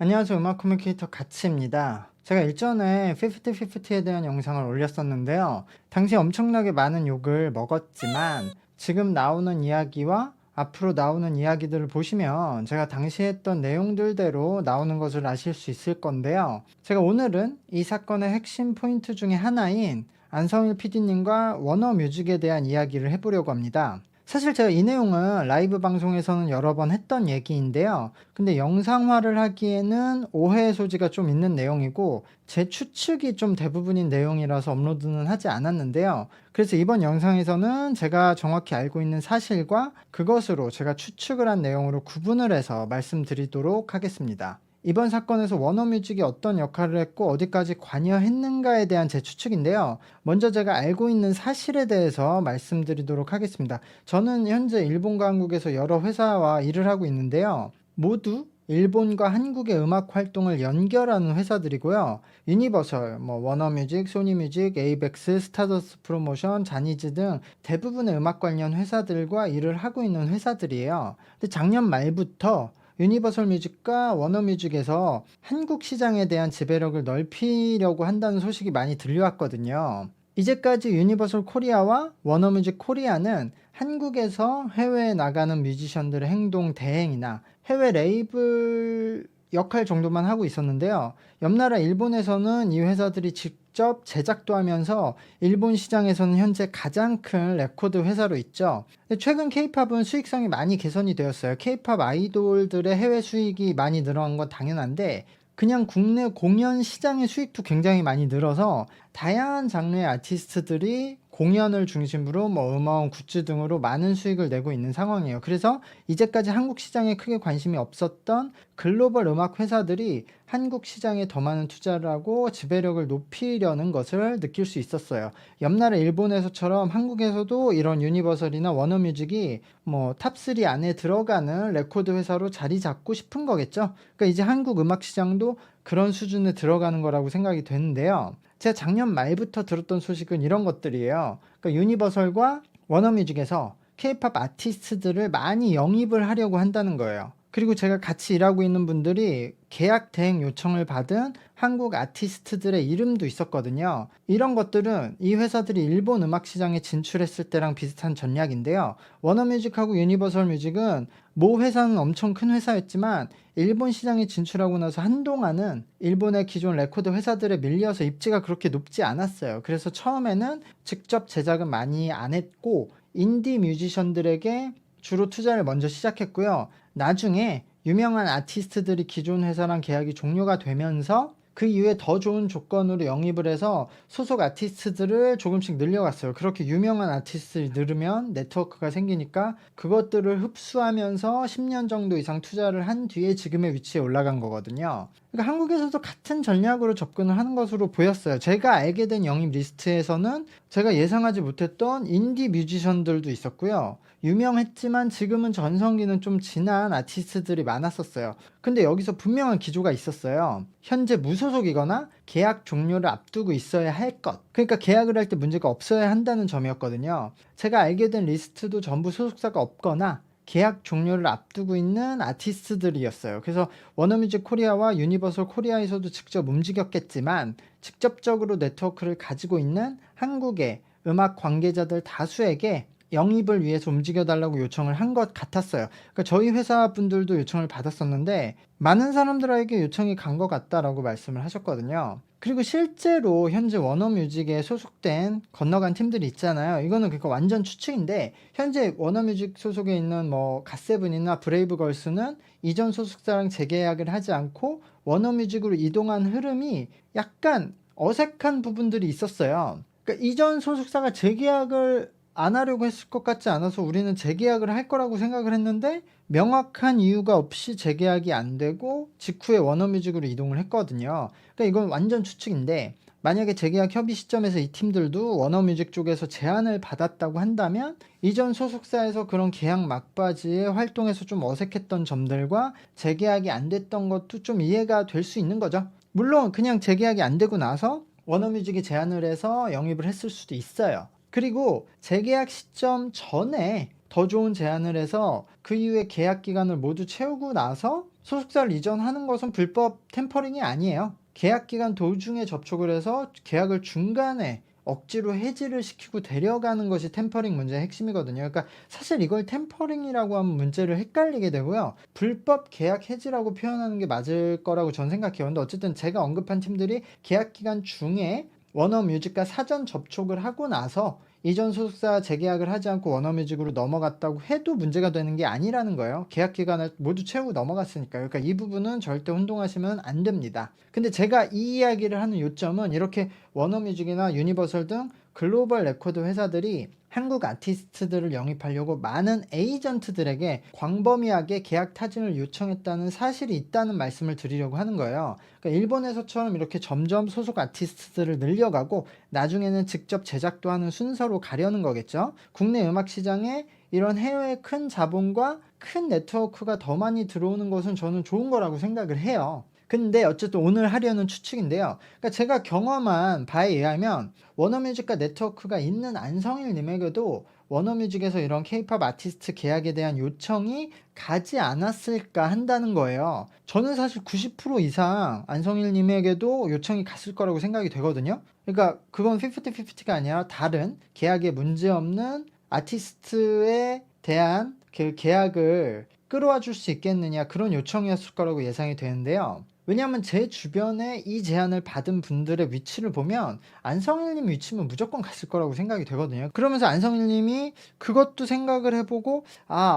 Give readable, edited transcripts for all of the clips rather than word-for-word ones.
안녕하세요. 음악 커뮤니케이터 가치입니다. 제가 일전에 50-50에 대한 영상을 올렸었는데요. 당시 엄청나게 많은 욕을 먹었지만 지금 나오는 이야기와 앞으로 나오는 이야기들을 보시면 제가 당시 했던 내용들대로 나오는 것을 아실 수 있을 건데요. 제가 오늘은 이 사건의 핵심 포인트 중에 하나인 안성일 PD님과 워너뮤직에 대한 이야기를 해보려고 합니다. 사실 제가 이 내용은 라이브 방송에서는 여러 번 했던 얘기인데요. 근데 영상화를 하기에는 오해의 소지가 좀 있는 내용이고 제 추측이 좀 대부분인 내용이라서 업로드는 하지 않았는데요. 그래서 이번 영상에서는 제가 정확히 알고 있는 사실과 그것으로 제가 추측을 한 내용으로 구분을 해서 말씀드리도록 하겠습니다. 이번 사건에서 워너뮤직이 어떤 역할을 했고 어디까지 관여했는가에 대한 제 추측인데요. 먼저 제가 알고 있는 사실에 대해서 말씀드리도록 하겠습니다. 저는 현재 일본과 한국에서 여러 회사와 일을 하고 있는데요. 모두 일본과 한국의 음악 활동을 연결하는 회사들이고요. 유니버설, 워너뮤직, 소니뮤직, 에이벡스, 스타더스 프로모션, 자니즈 등 대부분의 음악 관련 회사들과 일을 하고 있는 회사들이에요. 근데 작년 말부터 유니버설 뮤직과 워너뮤직에서 한국 시장에 대한 지배력을 넓히려고 한다는 소식이 많이 들려왔거든요. 이제까지 유니버설 코리아와 워너뮤직 코리아는 한국에서 해외에 나가는 뮤지션들의 행동 대행이나 해외 레이블 역할 정도만 하고 있었는데요. 옆나라 일본에서는 이 회사들이 직접 제작도 하면서 일본 시장에서는 현재 가장 큰 레코드 회사로 있죠. 최근 케이팝은 수익성이 많이 개선이 되었어요. 케이팝 아이돌들의 해외 수익이 많이 늘어난 건 당연한데 그냥 국내 공연 시장의 수익도 굉장히 많이 늘어서 다양한 장르의 아티스트들이 공연을 중심으로 음원, 굿즈 등으로 많은 수익을 내고 있는 상황이에요. 그래서 이제까지 한국 시장에 크게 관심이 없었던 글로벌 음악 회사들이 한국 시장에 더 많은 투자를 하고 지배력을 높이려는 것을 느낄 수 있었어요. 옆나라 일본에서처럼 한국에서도 이런 유니버설이나 워너뮤직이 탑3 안에 들어가는 레코드 회사로 자리 잡고 싶은 거겠죠. 그러니까 이제 한국 음악 시장도 그런 수준에 들어가는 거라고 생각이 되는데요. 제가 작년 말부터 들었던 소식은 이런 것들이에요. 그러니까 유니버설과 워너뮤직에서 케이팝 아티스트들을 많이 영입을 하려고 한다는 거예요. 그리고 제가 같이 일하고 있는 분들이 계약 대행 요청을 받은 한국 아티스트들의 이름도 있었거든요. 이런 것들은 이 회사들이 일본 음악 시장에 진출했을 때랑 비슷한 전략인데요. 워너뮤직하고 유니버설 뮤직은 모 회사는 엄청 큰 회사였지만 일본 시장에 진출하고 나서 한동안은 일본의 기존 레코드 회사들에 밀려서 입지가 그렇게 높지 않았어요. 그래서 처음에는 직접 제작은 많이 안 했고 인디 뮤지션들에게 주로 투자를 먼저 시작했고요. 나중에 유명한 아티스트들이 기존 회사랑 계약이 종료가 되면서 그 이후에 더 좋은 조건으로 영입을 해서 소속 아티스트들을 조금씩 늘려갔어요. 그렇게 유명한 아티스트를 늘으면 네트워크가 생기니까 그것들을 흡수하면서 10년 정도 이상 투자를 한 뒤에 지금의 위치에 올라간 거거든요. 그러니까 한국에서도 같은 전략으로 접근을 하는 것으로 보였어요. 제가 알게 된 영입 리스트에서는 제가 예상하지 못했던 인디 뮤지션들도 있었고요. 유명했지만 지금은 전성기는 좀 지난 아티스트들이 많았었어요. 근데 여기서 분명한 기조가 있었어요. 현재 무소속이거나 계약 종료를 앞두고 있어야 할 것. 그러니까 계약을 할 때 문제가 없어야 한다는 점이었거든요. 제가 알게 된 리스트도 전부 소속사가 없거나 계약 종료를 앞두고 있는 아티스트들이었어요. 그래서 워너뮤직 코리아와 유니버설 코리아에서도 직접 움직였겠지만 직접적으로 네트워크를 가지고 있는 한국의 음악 관계자들 다수에게 영입을 위해서 움직여달라고 요청을 한 것 같았어요. 그러니까 저희 회사 분들도 요청을 받았었는데 많은 사람들에게 요청이 간 것 같다라고 말씀을 하셨거든요. 그리고 실제로 현재 워너뮤직에 소속된 건너간 팀들이 있잖아요. 이거는 그러니까 완전 추측인데 현재 워너뮤직 소속에 있는 갓세븐이나 브레이브걸스는 이전 소속사랑 재계약을 하지 않고 워너뮤직으로 이동한 흐름이 약간 어색한 부분들이 있었어요. 그러니까 이전 소속사가 재계약을 안 하려고 했을 것 같지 않아서 우리는 재계약을 할 거라고 생각을 했는데 명확한 이유가 없이 재계약이 안 되고 직후에 워너뮤직으로 이동을 했거든요. 그러니까 이건 완전 추측인데 만약에 재계약 협의 시점에서 이 팀들도 워너뮤직 쪽에서 제안을 받았다고 한다면 이전 소속사에서 그런 계약 막바지에 활동에서 좀 어색했던 점들과 재계약이 안 됐던 것도 좀 이해가 될 수 있는 거죠. 물론 그냥 재계약이 안 되고 나서 워너뮤직이 제안을 해서 영입을 했을 수도 있어요. 그리고 재계약 시점 전에 더 좋은 제안을 해서 그 이후에 계약 기간을 모두 채우고 나서 소속사를 이전하는 것은 불법 템퍼링이 아니에요. 계약 기간 도중에 접촉을 해서 계약을 중간에 억지로 해지를 시키고 데려가는 것이 템퍼링 문제의 핵심이거든요. 그러니까 사실 이걸 템퍼링이라고 하면 문제를 헷갈리게 되고요. 불법 계약 해지라고 표현하는 게 맞을 거라고 저는 생각해요. 근데 어쨌든 제가 언급한 팀들이 계약 기간 중에 워너뮤직과 사전 접촉을 하고 나서 이전 소속사 재계약을 하지 않고 워너뮤직으로 넘어갔다고 해도 문제가 되는 게 아니라는 거예요. 계약 기간을 모두 채우고 넘어갔으니까요. 그러니까 이 부분은 절대 혼동하시면 안 됩니다. 근데 제가 이 이야기를 하는 요점은 이렇게 워너뮤직이나 유니버설 등 글로벌 레코드 회사들이 한국 아티스트들을 영입하려고 많은 에이전트들에게 광범위하게 계약 타진을 요청했다는 사실이 있다는 말씀을 드리려고 하는 거예요. 그러니까 일본에서처럼 이렇게 점점 소속 아티스트들을 늘려가고 나중에는 직접 제작도 하는 순서로 가려는 거겠죠. 국내 음악 시장에 이런 해외의 큰 자본과 큰 네트워크가 더 많이 들어오는 것은 저는 좋은 거라고 생각을 해요. 근데 어쨌든 오늘 하려는 추측인데요. 그러니까 제가 경험한 바에 의하면 워너뮤직과 네트워크가 있는 안성일 님에게도 워너뮤직에서 이런 케이팝 아티스트 계약에 대한 요청이 가지 않았을까 한다는 거예요. 저는 사실 90% 이상 안성일 님에게도 요청이 갔을 거라고 생각이 되거든요. 그러니까 그건 50-50가 아니라 다른 계약에 문제없는 아티스트에 대한 그 계약을 끌어와 줄 수 있겠느냐, 그런 요청이었을 거라고 예상이 되는데요. 왜냐하면 제 주변에 이 제안을 받은 분들의 위치를 보면 안성일님 위치면 무조건 갔을 거라고 생각이 되거든요. 그러면서 안성일님이 그것도 생각을 해보고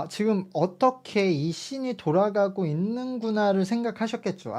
지금 어떻게 이 씬이 돌아가고 있는구나를 생각하셨겠죠.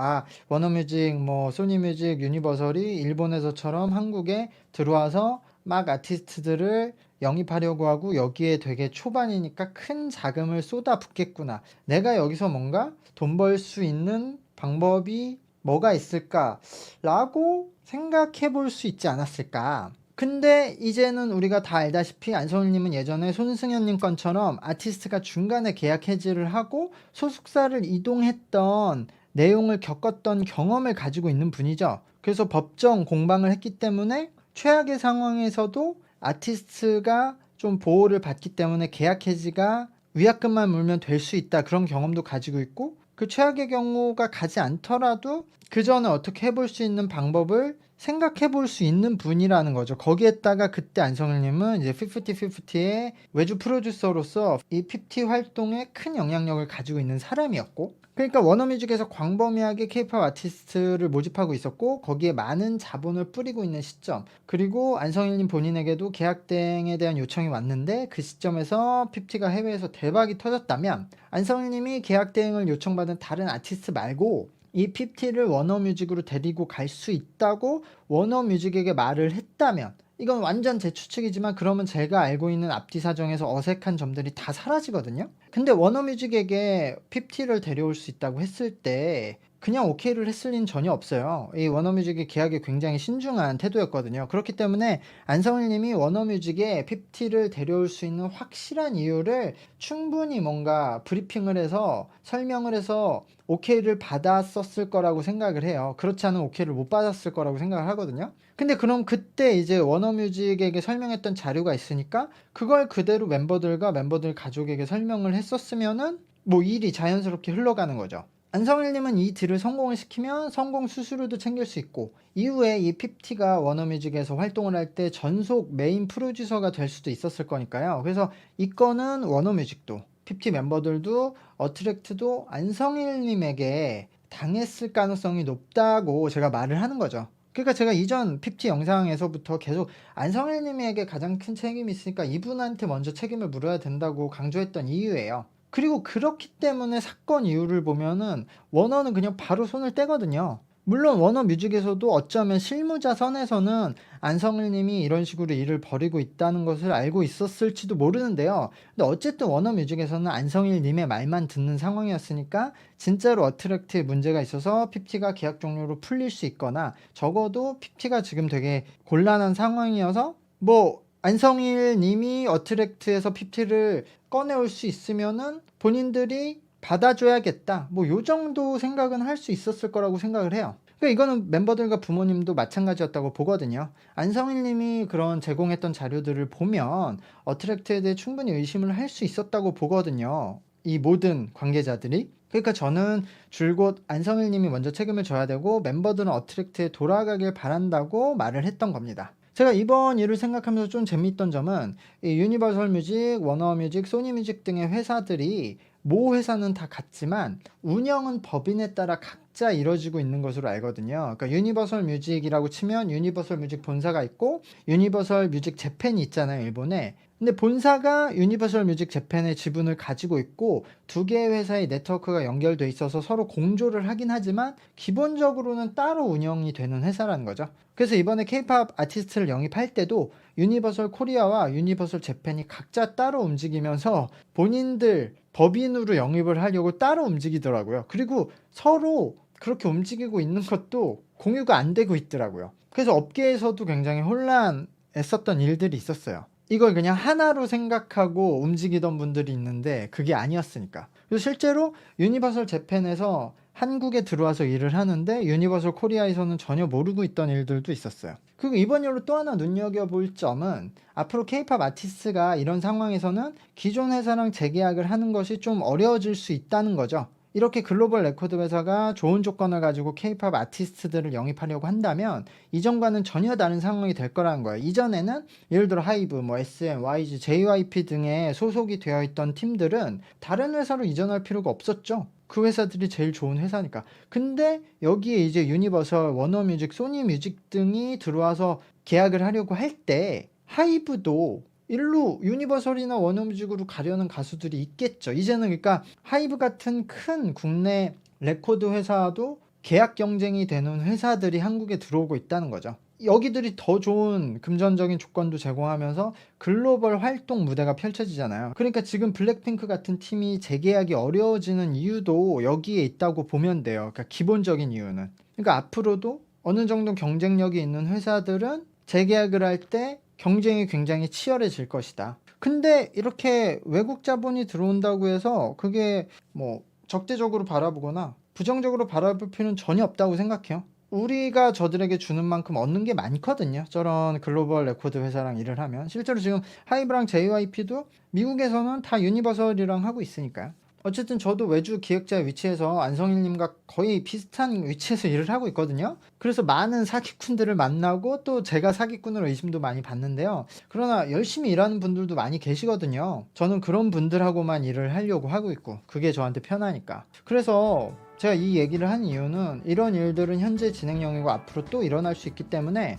워너뮤직, 뭐 소니뮤직, 유니버설이 일본에서처럼 한국에 들어와서 막 아티스트들을 영입하려고 하고 여기에 되게 초반이니까 큰 자금을 쏟아붓겠구나. 내가 여기서 뭔가 돈 벌 수 있는 방법이 뭐가 있을까? 라고 생각해 볼 수 있지 않았을까? 근데 이제는 우리가 다 알다시피 안성일님은 예전에 손승연님 건처럼 아티스트가 중간에 계약 해지를 하고 소속사를 이동했던 내용을 겪었던 경험을 가지고 있는 분이죠. 그래서 법정 공방을 했기 때문에 최악의 상황에서도 아티스트가 좀 보호를 받기 때문에 계약 해지가 위약금만 물면 될 수 있다, 그런 경험도 가지고 있고, 그 최악의 경우가 가지 않더라도 그 전에 어떻게 해볼 수 있는 방법을 생각해 볼 수 있는 분이라는 거죠. 거기에다가 그때 안성일님은 이제 50-50의 외주 프로듀서로서 이 50 활동에 큰 영향력을 가지고 있는 사람이었고, 그러니까 워너뮤직에서 광범위하게 케이팝 아티스트를 모집하고 있었고 거기에 많은 자본을 뿌리고 있는 시점, 그리고 안성일님 본인에게도 계약 대행에 대한 요청이 왔는데 그 시점에서 50가 해외에서 대박이 터졌다면 안성일님이 계약 대행을 요청받은 다른 아티스트 말고 이 50를 워너뮤직으로 데리고 갈 수 있다고 워너뮤직에게 말을 했다면, 이건 완전 제 추측이지만 그러면 제가 알고 있는 앞뒤 사정에서 어색한 점들이 다 사라지거든요. 근데 워너뮤직에게 50를 데려올 수 있다고 했을 때 그냥 오케이를 했을 리는 전혀 없어요. 이 워너뮤직의 계약이 굉장히 신중한 태도였거든요. 그렇기 때문에 안성일 님이 워너뮤직에 50를 데려올 수 있는 확실한 이유를 충분히 뭔가 브리핑을 해서 설명을 해서 오케이를 받았었을 거라고 생각을 해요. 그렇지 않으면 오케이를 못 받았을 거라고 생각을 하거든요. 근데 그럼 그때 이제 워너뮤직에게 설명했던 자료가 있으니까 그걸 그대로 멤버들과 멤버들 가족에게 설명을 했었으면은 뭐 일이 자연스럽게 흘러가는 거죠. 안성일님은 이 딜을 성공을 시키면 성공 수수료도 챙길 수 있고, 이후에 이 50가 워너뮤직에서 활동을 할 때 전속 메인 프로듀서가 될 수도 있었을 거니까요. 그래서 이 건은 워너뮤직도 50 멤버들도 어트랙트도 안성일님에게 당했을 가능성이 높다고 제가 말을 하는 거죠. 그러니까 제가 이전 50 영상에서부터 계속 안성일님에게 가장 큰 책임이 있으니까 이분한테 먼저 책임을 물어야 된다고 강조했던 이유예요. 그리고 그렇기 때문에 사건 이유를 보면은 워너는 그냥 바로 손을 떼거든요. 물론 워너뮤직에서도 어쩌면 실무자 선에서는 안성일님이 이런 식으로 일을 벌이고 있다는 것을 알고 있었을지도 모르는데요. 근데 어쨌든 워너뮤직에서는 안성일님의 말만 듣는 상황이었으니까 진짜로 어트랙트에 문제가 있어서 50가 계약 종료로 풀릴 수 있거나 적어도 50가 지금 되게 곤란한 상황이어서 뭐 안성일 님이 어트랙트에서 50를 꺼내올 수 있으면은 본인들이 받아줘야겠다, 뭐 요 정도 생각은 할 수 있었을 거라고 생각을 해요. 그러니까 이거는 멤버들과 부모님도 마찬가지였다고 보거든요. 안성일 님이 그런 제공했던 자료들을 보면 어트랙트에 대해 충분히 의심을 할 수 있었다고 보거든요. 이 모든 관계자들이. 그러니까 저는 줄곧 안성일 님이 먼저 책임을 져야 되고 멤버들은 어트랙트에 돌아가길 바란다고 말을 했던 겁니다. 제가 이번 일을 생각하면서 좀 재미있던 점은 이 유니버설 뮤직, 워너뮤직, 소니뮤직 등의 회사들이 모 회사는 다 같지만 운영은 법인에 따라 각자 이뤄지고 있는 것으로 알거든요. 그러니까 유니버설 뮤직이라고 치면 유니버설 뮤직 본사가 있고 유니버설 뮤직 재팬이 있잖아요, 일본에. 근데 본사가 유니버설 뮤직 재팬의 지분을 가지고 있고 두 개의 회사의 네트워크가 연결돼 있어서 서로 공조를 하긴 하지만 기본적으로는 따로 운영이 되는 회사라는 거죠. 그래서 이번에 K-팝 아티스트를 영입할 때도 유니버설 코리아와 유니버설 재팬이 각자 따로 움직이면서 본인들 법인으로 영입을 하려고 따로 움직이더라고요. 그리고 서로 그렇게 움직이고 있는 것도 공유가 안 되고 있더라고요. 그래서 업계에서도 굉장히 혼란했었던 일들이 있었어요. 이걸 그냥 하나로 생각하고 움직이던 분들이 있는데 그게 아니었으니까. 그래서 실제로 유니버설 재팬에서 한국에 들어와서 일을 하는데 유니버설 코리아에서는 전혀 모르고 있던 일들도 있었어요. 그리고 이번 일로 또 하나 눈여겨볼 점은 앞으로 K-팝 아티스트가 이런 상황에서는 기존 회사랑 재계약을 하는 것이 좀 어려워질 수 있다는 거죠. 이렇게 글로벌 레코드 회사가 좋은 조건을 가지고 K-팝 아티스트들을 영입하려고 한다면 이전과는 전혀 다른 상황이 될 거라는 거예요. 이전에는 예를 들어 하이브, SM, YG, JYP 등에 소속이 되어 있던 팀들은 다른 회사로 이전할 필요가 없었죠. 그 회사들이 제일 좋은 회사니까. 근데 여기에 이제 유니버설, 워너뮤직, 소니뮤직 등이 들어와서 계약을 하려고 할 때 하이브도 일로 유니버설이나 워너뮤직으로 가려는 가수들이 있겠죠. 이제는 그러니까 하이브 같은 큰 국내 레코드 회사도 계약 경쟁이 되는 회사들이 한국에 들어오고 있다는 거죠. 여기들이 더 좋은 금전적인 조건도 제공하면서 글로벌 활동 무대가 펼쳐지잖아요. 그러니까 지금 블랙핑크 같은 팀이 재계약이 어려워지는 이유도 여기에 있다고 보면 돼요. 그러니까 기본적인 이유는. 그러니까 앞으로도 어느 정도 경쟁력이 있는 회사들은 재계약을 할 때 경쟁이 굉장히 치열해질 것이다. 근데 이렇게 외국 자본이 들어온다고 해서 그게 뭐 적대적으로 바라보거나 부정적으로 바라볼 필요는 전혀 없다고 생각해요. 우리가 저들에게 주는 만큼 얻는 게 많거든요. 저런 글로벌 레코드 회사랑 일을 하면. 실제로 지금 하이브랑 JYP도 미국에서는 다 유니버설이랑 하고 있으니까요. 어쨌든 저도 외주 기획자의 위치에서 안성일님과 거의 비슷한 위치에서 일을 하고 있거든요. 그래서 많은 사기꾼들을 만나고 또 제가 사기꾼으로 의심도 많이 받는데요. 그러나 열심히 일하는 분들도 많이 계시거든요. 저는 그런 분들하고만 일을 하려고 하고 있고 그게 저한테 편하니까. 그래서 제가 이 얘기를 한 이유는 이런 일들은 현재 진행형이고 앞으로 또 일어날 수 있기 때문에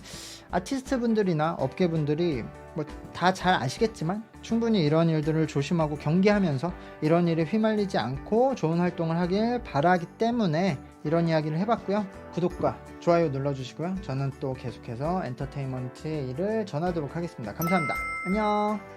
아티스트 분들이나 업계 분들이 뭐 다 잘 아시겠지만 충분히 이런 일들을 조심하고 경계하면서 이런 일에 휘말리지 않고 좋은 활동을 하길 바라기 때문에 이런 이야기를 해봤고요. 구독과 좋아요 눌러주시고요. 저는 또 계속해서 엔터테인먼트의 일을 전하도록 하겠습니다. 감사합니다. 안녕.